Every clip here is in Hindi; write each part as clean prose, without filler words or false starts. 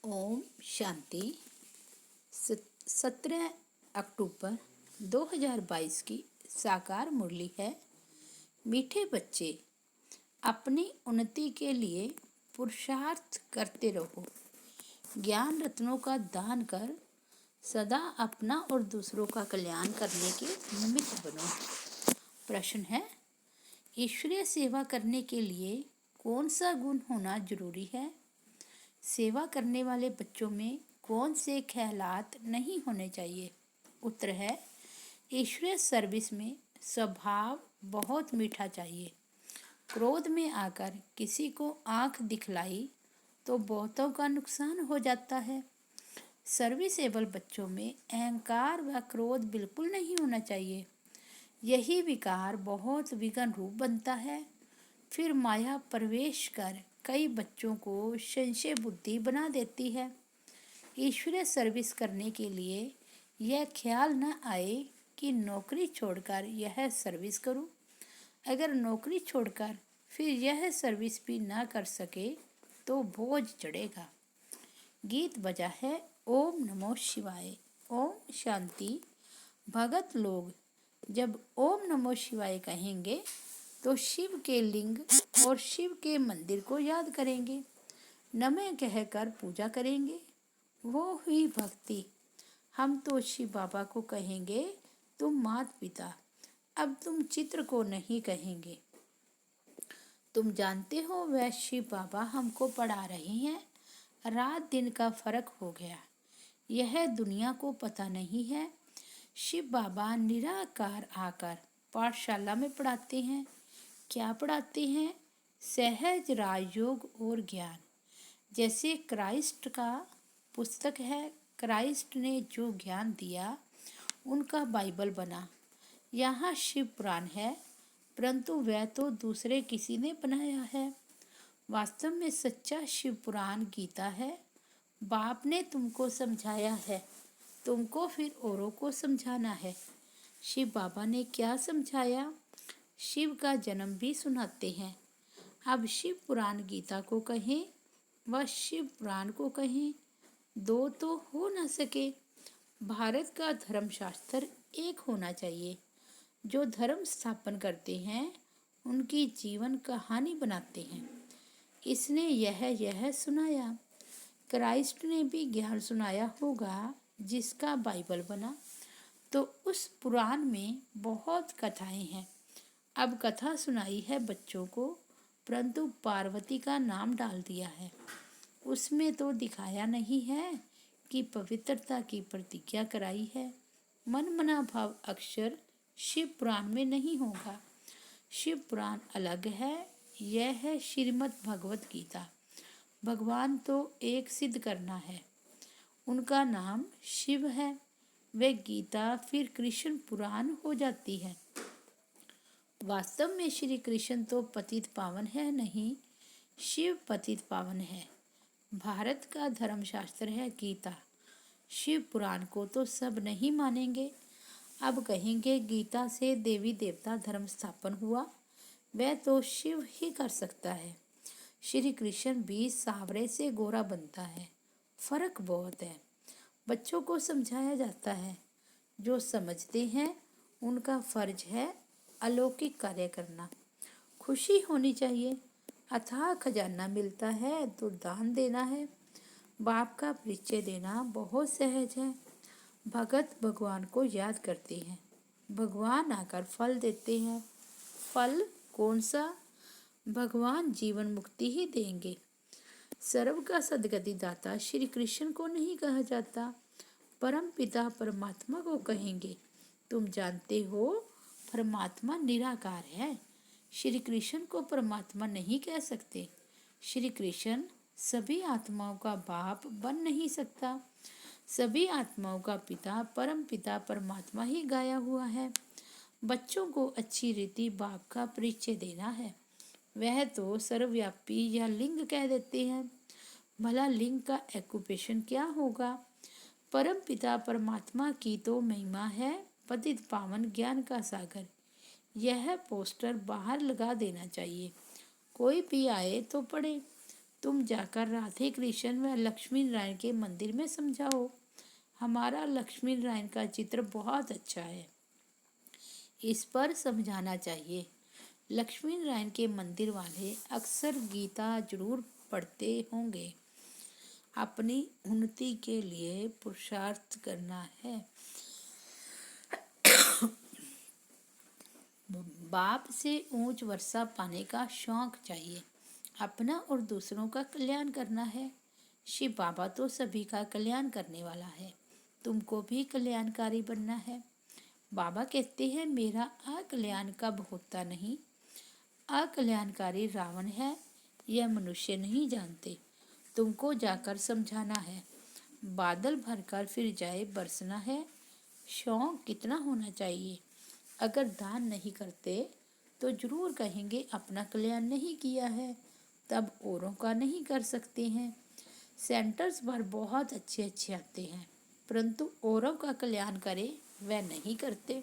ओम शांति। 17 अक्टूबर 2022 की साकार मुरली है। मीठे बच्चे, अपनी उन्नति के लिए पुरुषार्थ करते रहो। ज्ञान रत्नों का दान कर सदा अपना और दूसरों का कल्याण करने के निमित्त बनो। प्रश्न है, ईश्वरीय सेवा करने के लिए कौन सा गुण होना जरूरी है? सेवा करने वाले बच्चों में कौन से ख्यालात नहीं होने चाहिए? उत्तर है, ईश्वरीय सर्विस में स्वभाव बहुत मीठा चाहिए। क्रोध में आकर किसी को आंख दिखलाई तो बहुतों का नुकसान हो जाता है। सर्विसेबल बच्चों में अहंकार व क्रोध बिल्कुल नहीं होना चाहिए। यही विकार बहुत विघन रूप बनता है। फिर माया प्रवेश कर कई बच्चों को संशय बुद्धि बना देती है। ईश्वरीय सर्विस करने के लिए यह ख्याल न आए कि नौकरी छोड़कर यह सर्विस करूं। अगर नौकरी छोड़कर फिर यह सर्विस भी ना कर सके तो बोझ चढ़ेगा। गीत बजा है ओम नमो शिवाय। ओम शांति। भगत लोग जब ओम नमो शिवाय कहेंगे तो शिव के लिंग और शिव के मंदिर को याद करेंगे। नमः कहकर पूजा करेंगे। वो हुई भक्ति। हम तो शिव बाबा को कहेंगे तुम माता पिता, अब तुम चित्र को नहीं कहेंगे। तुम जानते हो वह शिव बाबा हमको पढ़ा रहे हैं। रात दिन का फर्क हो गया, यह दुनिया को पता नहीं है। शिव बाबा निराकार आकर पाठशाला में पढ़ाते हैं। क्या पढ़ाते हैं? सहज राजयोग और ज्ञान। जैसे क्राइस्ट का पुस्तक है, क्राइस्ट ने जो ज्ञान दिया उनका बाइबल बना। यहाँ शिव पुराण है, परंतु वह तो दूसरे किसी ने बनाया है। वास्तव में सच्चा शिव पुराण गीता है। बाप ने तुमको समझाया है, तुमको फिर औरों को समझाना है। शिव बाबा ने क्या समझाया? शिव का जन्म भी सुनाते हैं। अब शिव पुराण गीता को कहें व शिव पुराण को कहें, दो तो हो न सके। भारत का धर्मशास्त्र एक होना चाहिए। जो धर्म स्थापन करते हैं उनकी जीवन कहानी बनाते हैं। इसने यह सुनाया। क्राइस्ट ने भी ज्ञान सुनाया होगा जिसका बाइबल बना। तो उस पुराण में बहुत कथाएं हैं। अब कथा सुनाई है बच्चों को, परंतु पार्वती का नाम डाल दिया है। उसमें तो दिखाया नहीं है कि पवित्रता की प्रतिज्ञा कराई है। मन मना भाव अक्षर शिव पुराण में नहीं होगा। शिव पुराण अलग है, यह है श्रीमद् भगवत गीता। भगवान तो एक सिद्ध करना है, उनका नाम शिव है। वे गीता फिर कृष्ण पुराण हो जाती है। वास्तव में श्री कृष्ण तो पतित पावन है नहीं, शिव पतित पावन है। भारत का धर्मशास्त्र है गीता। शिव पुराण को तो सब नहीं मानेंगे। अब कहेंगे गीता से देवी देवता धर्म स्थापन हुआ, वह तो शिव ही कर सकता है। श्री कृष्ण भी सांवरे से गोरा बनता है, फर्क बहुत है। बच्चों को समझाया जाता है। जो समझते हैं उनका फर्ज है अलौकिक कार्य करना। खुशी होनी चाहिए। अथाह खजाना मिलता है तो दान देना है। बाप का परिचय देना बहुत सहज है। भगत भगवान को याद करते हैं, भगवान आकर फल देते हैं। फल कौन सा? भगवान जीवन मुक्ति ही देंगे। सर्व का सदगति दाता श्री कृष्ण को नहीं कहा जाता, परम पिता परमात्मा को कहेंगे। तुम जानते हो परमात्मा निराकार है। श्री कृष्ण को परमात्मा नहीं कह सकते। श्री कृष्ण सभी आत्माओं का बाप बन नहीं सकता। सभी आत्माओं का पिता परम पिता परमात्मा ही गाया हुआ है। बच्चों को अच्छी रीति बाप का परिचय देना है। वह तो सर्वव्यापी या लिंग कह देते हैं। भला लिंग का एक्यूपेशन क्या होगा? परम पिता परमात्मा की तो महिमा है पतित पावन ज्ञान का सागर। यह पोस्टर बाहर लगा देना चाहिए। कोई भी आए तो पढ़े। तुम जाकर राधे कृष्ण व लक्ष्मी नारायण के मंदिर में समझाओ। हमारा लक्ष्मी नारायण का चित्र बहुत अच्छा है, इस पर समझाना चाहिए। लक्ष्मी नारायण के मंदिर वाले अक्सर गीता जरूर पढ़ते होंगे। अपनी उन्नति के लिए पुरुषार्थ करना है। बाप से ऊंच वर्षा पाने का शौक चाहिए। अपना और दूसरों का कल्याण करना है। शिव बाबा तो सभी का कल्याण करने वाला है, तुमको भी कल्याणकारी बनना है। बाबा कहते हैं मेरा अकल्याण कब होता नहीं। अकल्याणकारी रावण है, यह मनुष्य नहीं जानते। तुमको जाकर समझाना है। बादल भरकर फिर जाए बरसना है। शौक कितना होना चाहिए। अगर दान नहीं करते तो जरूर कहेंगे अपना कल्याण नहीं किया है, तब औरों का नहीं कर सकते हैं। सेंटर्स पर बहुत अच्छे आते हैं, परंतु औरों का कल्याण करे वह नहीं करते।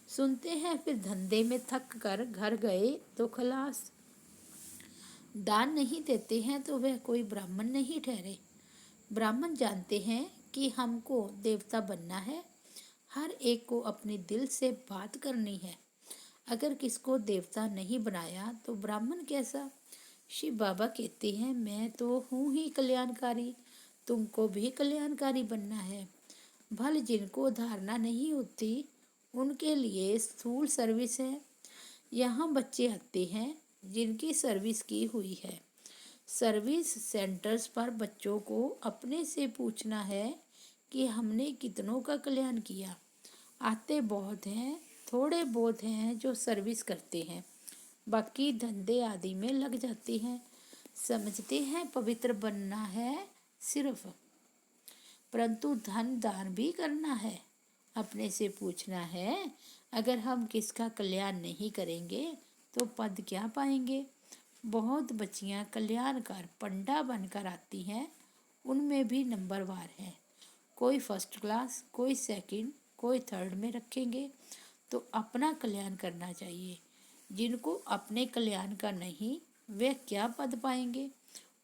सुनते हैं फिर धंधे में थक कर घर गए तो खलास। दान नहीं देते हैं तो वह कोई ब्राह्मण नहीं ठहरे। ब्राह्मण जानते हैं कि हमको देवता बनना है। हर एक को अपने दिल से बात करनी है। अगर किसको देवता नहीं बनाया तो ब्राह्मण कैसा। शिव बाबा कहते हैं मैं तो हूँ ही कल्याणकारी, तुमको भी कल्याणकारी बनना है। भल जिनको धारणा नहीं होती उनके लिए स्थूल सर्विस है। यहाँ बच्चे आते हैं जिनकी सर्विस की हुई है। सर्विस सेंटर्स पर बच्चों को अपने से पूछना है कि हमने कितनों का कल्याण किया। आते बहुत हैं, थोड़े बहुत हैं जो सर्विस करते हैं, बाकी धंधे आदि में लग जाते हैं। समझते हैं पवित्र बनना है सिर्फ, परंतु धन दान भी करना है। अपने से पूछना है अगर हम किसका कल्याण नहीं करेंगे तो पद क्या पाएंगे। बहुत बच्चियां कल्याणकार पंडा बनकर आती हैं, उनमें भी नंबरवार है। कोई फर्स्ट क्लास, कोई सेकंड, कोई थर्ड में रखेंगे तो अपना कल्याण करना चाहिए। जिनको अपने कल्याण का नहीं वे क्या पद पाएंगे।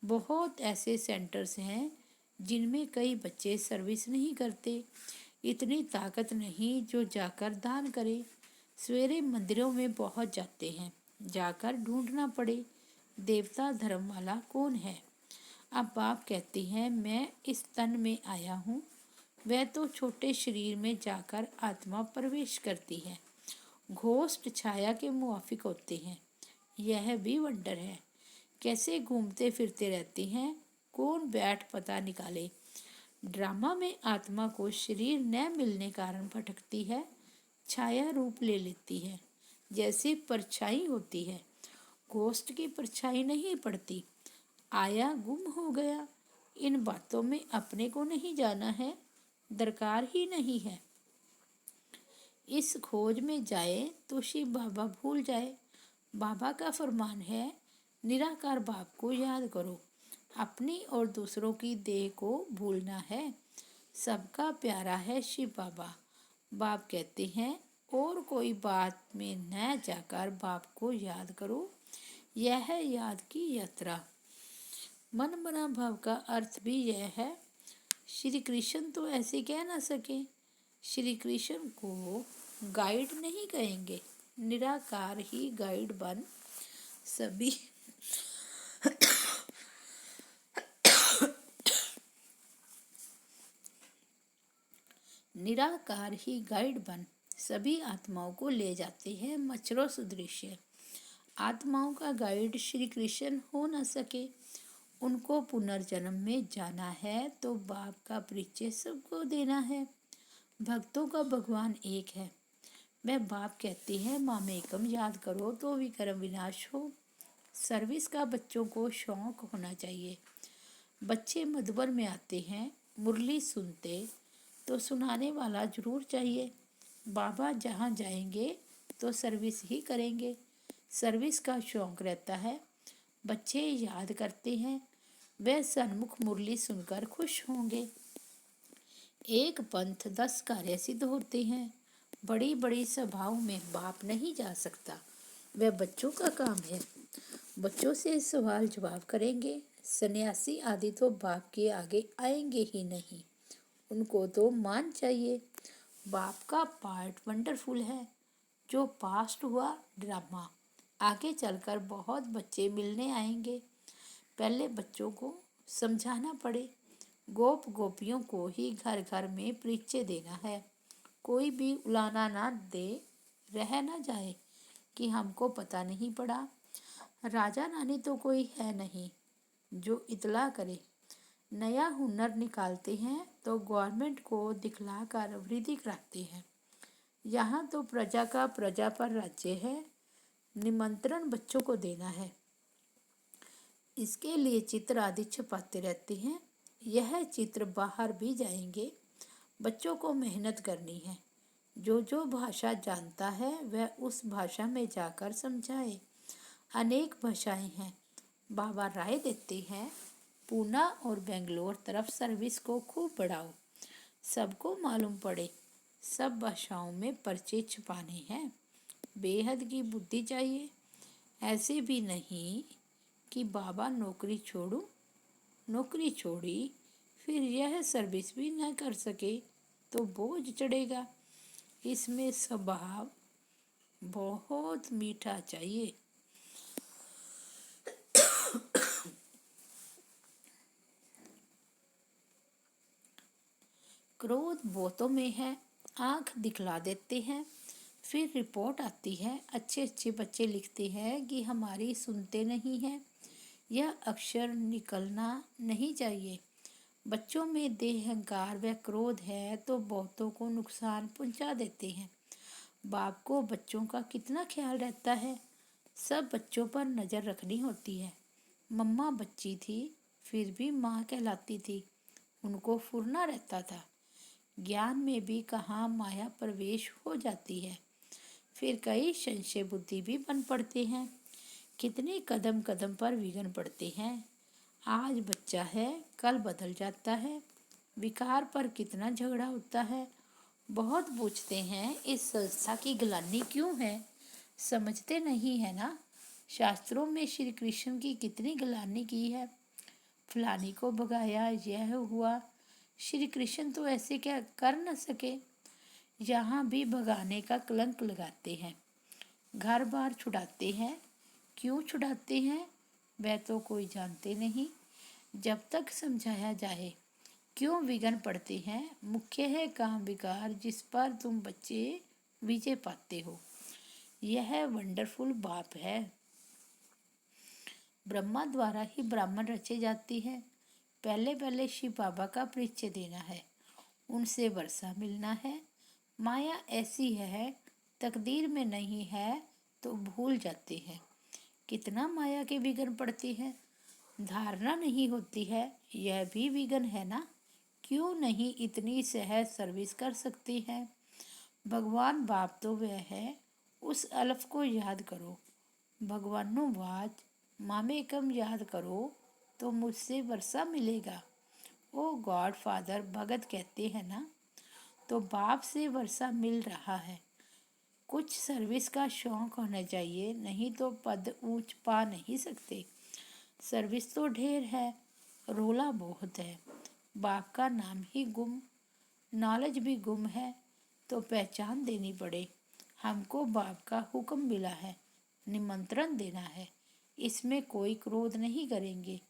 बहुत ऐसे सेंटर्स हैं जिनमें कई बच्चे सर्विस नहीं करते। इतनी ताकत नहीं जो जाकर दान करे। सवेरे मंदिरों में बहुत जाते हैं, जाकर ढूंढना पड़े देवता धर्म वाला कौन है। अब बाप कहती हैं मैं इस तन में आया हूँ, वह तो छोटे शरीर में जाकर आत्मा प्रवेश करती है। घोस्ट छाया के मुआफिक होते हैं। यह भी वंडर है, कैसे घूमते फिरते रहते हैं, कौन बैठ पता निकाले। ड्रामा में आत्मा को शरीर न मिलने कारण भटकती है, छाया रूप ले लेती है, जैसे परछाई होती है। घोस्ट की परछाई नहीं पड़ती, आया गुम हो गया। इन बातों में अपने को नहीं जाना है, दरकार ही नहीं है। इस खोज में जाए तो शिव बाबा भूल जाए। बाबा का फरमान है निराकार बाप को याद करो, अपनी और दूसरों की देह को भूलना है। सबका प्यारा है शिव बाबा। बाप कहते हैं और कोई बात में न जाकर बाप को याद करो, यह है याद की यात्रा। मन बना भाव का अर्थ भी यह है। श्री कृष्ण तो ऐसे कह ना सके। श्री कृष्ण को गाइड नहीं कहेंगे, निराकार ही गाइड बन सभी निराकार ही गाइड बन सभी आत्माओं को ले जाते हैं मच्छरों सदृश्य। आत्माओं का गाइड श्री कृष्ण हो न सके। उनको पुनर्जन्म में जाना है तो बाप का परिचय सबको देना है। भक्तों का भगवान एक है। वह बाप कहते हैं मामेकम याद करो तो विकर्म विनाश हो। सर्विस का बच्चों को शौक होना चाहिए। बच्चे मधुबन में आते हैं, मुरली सुनते तो सुनाने वाला जरूर चाहिए। बाबा जहाँ जाएंगे तो सर्विस ही करेंगे। सर्विस का शौक रहता है। बच्चे याद करते हैं, वे सन्मुख मुरली सुनकर खुश होंगे। एक पंथ 10 कार्य सिद्ध होते हैं। बड़ी बड़ी सभाओं में बाप नहीं जा सकता, वह बच्चों का काम है। बच्चों से सवाल जवाब करेंगे। सन्यासी आदि तो बाप के आगे आएंगे ही नहीं, उनको तो मान चाहिए। बाप का पार्ट वंडरफुल है, जो पास्ट हुआ ड्रामा। आगे चलकर बहुत बच्चे मिलने आएंगे। पहले बच्चों को समझाना पड़े। गोप गोपियों को ही घर घर में परिचय देना है। कोई भी उलाना ना दे, रह ना जाए कि हमको पता नहीं पड़ा। राजा रानी तो कोई है नहीं जो इतला करे। नया हुनर निकालते हैं तो गवर्नमेंट को दिखलाकर वृद्धि कराते हैं। यहाँ तो प्रजा का प्रजा पर राज्य है। निमंत्रण बच्चों को देना है। इसके लिए चित्र आदि छपाते रहते हैं। यह चित्र बाहर भी जाएंगे। बच्चों को मेहनत करनी है। जो जो भाषा जानता है वह उस भाषा में जाकर समझाए। अनेक भाषाएं हैं। बाबा राय देते हैं, पूना और बेंगलोर तरफ सर्विस को खूब बढ़ाओ। सबको मालूम पड़े। सब भाषाओं में पर्चे छपाने हैं। बेहद की बुद्धि चाहिए। ऐसे भी नहीं कि बाबा नौकरी छोड़ूं, नौकरी छोड़ी फिर यह सर्विस भी न कर सके तो बोझ चढ़ेगा। इसमें स्वभाव बहुत मीठा चाहिए। क्रोध बहुतों में है। आंख दिखला देते हैं। फिर रिपोर्ट आती है। अच्छे अच्छे बच्चे लिखते हैं कि हमारी सुनते नहीं हैं। यह अक्षर निकलना नहीं चाहिए। बच्चों में देहंकार व क्रोध है तो बहुतों को नुकसान पहुंचा देते हैं। बाप को बच्चों का कितना ख्याल रहता है। सब बच्चों पर नज़र रखनी होती है। मम्मा बच्ची थी फिर भी माँ कहलाती थी। उनको फुरना रहता था। ज्ञान में भी कहाँ माया प्रवेश हो जाती है। फिर कई संशय बुद्धि भी बन पड़ते हैं। कितने कदम कदम पर विघ्न पड़ते हैं। आज बच्चा है कल बदल जाता है। विकार पर कितना झगड़ा होता है। बहुत पूछते हैं इस संस्था की ग्लानि क्यों है। समझते नहीं है ना। शास्त्रों में श्री कृष्ण की कितनी ग्लानि की है। फलानी को भगाया, यह हुआ। श्री कृष्ण तो ऐसे क्या कर न सके। यहाँ भी भगाने का कलंक लगाते हैं। घर बार छुड़ाते हैं। क्यों छुड़ाते हैं वह तो कोई जानते नहीं। जब तक समझाया जाए क्यों विघ्न पड़ते हैं। मुख्य है काम विकार जिस पर तुम बच्चे विजय पाते हो। यह वंडरफुल बाप है। ब्रह्मा द्वारा ही ब्राह्मण रचे जाते हैं। पहले पहले शिव बाबा का परिचय देना है। उनसे वर्षा मिलना है। माया ऐसी है, तकदीर में नहीं है तो भूल जाते हैं। कितना माया के विघ्न पड़ते हैं। धारणा नहीं होती है, यह भी विघ्न है ना। क्यों नहीं इतनी सहज सर्विस कर सकते हैं। भगवान बाप तो वह है, उस अल्फ को याद करो। भगवानोवाच मामेकम याद करो तो मुझसे वर्षा मिलेगा। ओ गॉड फादर भगत कहते हैं ना। तो बाप से वर्षा मिल रहा है। कुछ सर्विस का शौक होना चाहिए, नहीं तो पद ऊंच पा नहीं सकते। सर्विस तो ढेर है, रोला बहुत है। बाप का नाम ही गुम, नॉलेज भी गुम है तो पहचान देनी पड़े। हमको बाप का हुक्म मिला है, निमंत्रण देना है। इसमें कोई क्रोध नहीं करेंगे।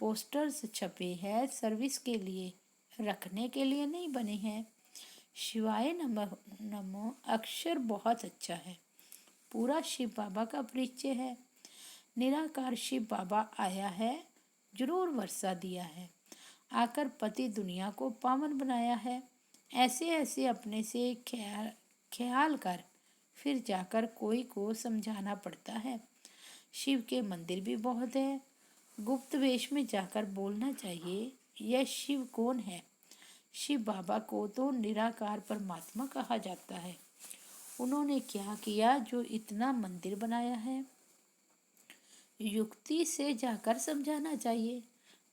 पोस्टर्स छपे हैं सर्विस के लिए, रखने के लिए नहीं बने हैं। शिवाय नमः नमो अक्षर बहुत अच्छा है। पूरा शिव बाबा का परिचय है। निराकार शिव बाबा आया है, जरूर वर्षा दिया है। आकर पति दुनिया को पावन बनाया है। ऐसे ऐसे अपने से ख्याल कर फिर जाकर कोई को समझाना पड़ता है। शिव के मंदिर भी बहुत है। गुप्त वेश में जाकर बोलना चाहिए, यह शिव कौन है। शिव बाबा को तो निराकार परमात्मा कहा जाता है। उन्होंने क्या किया जो इतना मंदिर बनाया है। युक्ति से जाकर समझाना चाहिए।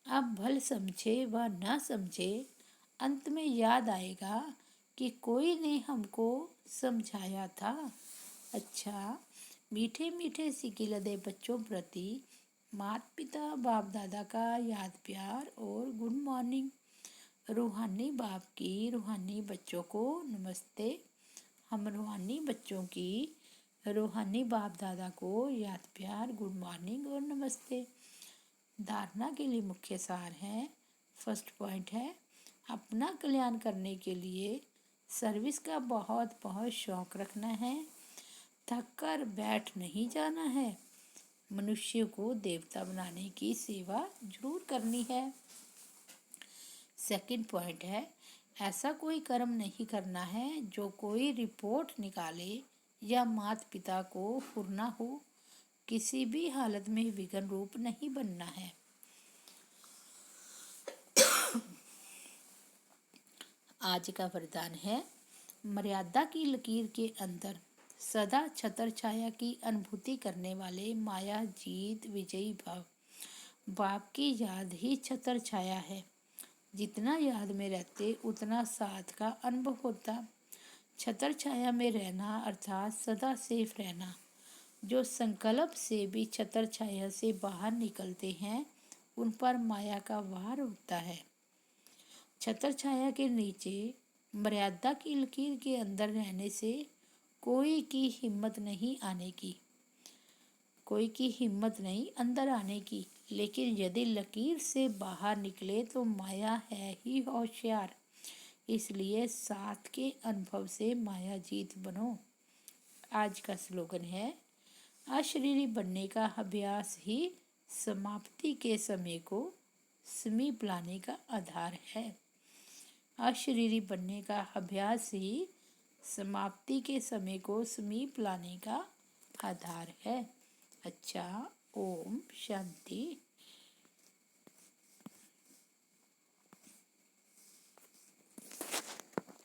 अब भल समझे व ना समझे, अंत में याद आएगा कि कोई ने हमको समझाया था। अच्छा, मीठे मीठे सिकिलदे बच्चों प्रति माता पिता बाप दादा का याद प्यार और गुड मॉर्निंग। रूहानी बाप की रूहानी बच्चों को नमस्ते। हम रूहानी बच्चों की रूहानी बाप दादा को याद प्यार गुड मॉर्निंग और नमस्ते। धारणा के लिए मुख्य सार है। फर्स्ट पॉइंट है, अपना कल्याण करने के लिए सर्विस का बहुत बहुत शौक रखना है। थक कर बैठ नहीं जाना है। मनुष्य को देवता बनाने की सेवा जरूर करनी है। सेकंड पॉइंट है, ऐसा कोई कर्म नहीं करना है जो कोई रिपोर्ट निकाले या माता पिता को फुरना हो। किसी भी हालत में विघ्न रूप नहीं बनना है। आज का वरदान है, मर्यादा की लकीर के अंदर सदा छत्र छाया की अनुभूति करने वाले माया जीत विजयी भाव। बाप की याद ही छत्र छाया है। जितना याद में रहते उतना साथ का अनुभव होता। छत्र छाया में रहना अर्थात सदा सेफ रहना। जो संकल्प से भी छत्र छाया से बाहर निकलते हैं उन पर माया का वार होता है। छत्र छाया के नीचे मर्यादा की लकीर के अंदर रहने से कोई की हिम्मत नहीं आने की, कोई की हिम्मत नहीं अंदर आने की। लेकिन यदि लकीर से बाहर निकले तो माया है ही होशियार। इसलिए साथ के अनुभव से माया जीत बनो। आज का स्लोगन है, अशरीरी बनने का अभ्यास ही समाप्ति के समय को समीप लाने का आधार है। अशरीरी बनने का अभ्यास ही समाप्ति के समय को समीप लाने का आधार है। अच्छा, ओम शांति।